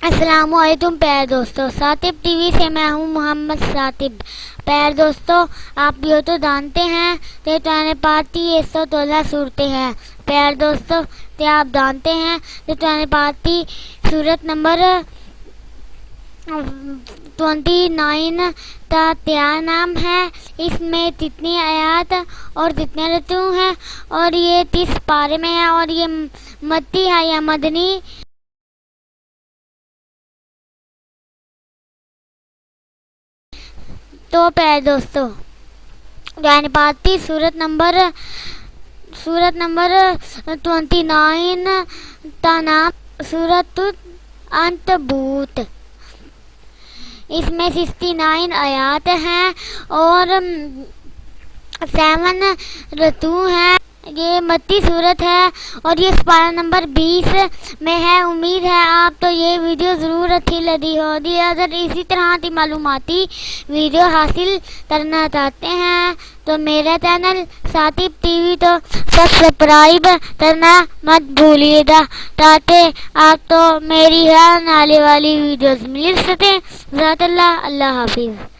السلام علیکم پیارے دوستو، ثاقب ٹی وی سے میں ہوں محمد ثاقب۔ پیارے دوستو، آپ یہ تو جانتے ہیں کہ قرآن پاک کی 116 صورتیں ہیں۔ پیارے دوستو، کیا آپ جانتے ہیں کہ قرآن پاک کی سورت نمبر 29 کا کیا نام ہے؟ اس میں کتنی آیات اور کتنے رکوع ہیں، اور یہ کس پارے میں ہے، اور یہ مکی ہے یا مدنی؟ تو پیارے دوستو، قرآن پاک کی سورت نمبر 29 کا نام سورۃ العنکبوت۔ اس میں 69 آیات ہیں اور 7 رکوع ہیں۔ یہ مکی صورت ہے اور یہ پارہ نمبر 20 میں ہے۔ امید ہے آپ کو یہ ویڈیو ضرور اچھی لگی ہوگی۔ اگر اسی طرح کی معلوماتی ویڈیو حاصل کرنا چاہتے ہیں تو میرا چینل ثاقب ٹی وی کو سبسکرائب کرنا مت بھولیے گا، تاکہ آپ کو میری ہر آنے والی ویڈیوز مل سکیں۔ جزاک اللہ، اللہ حافظ۔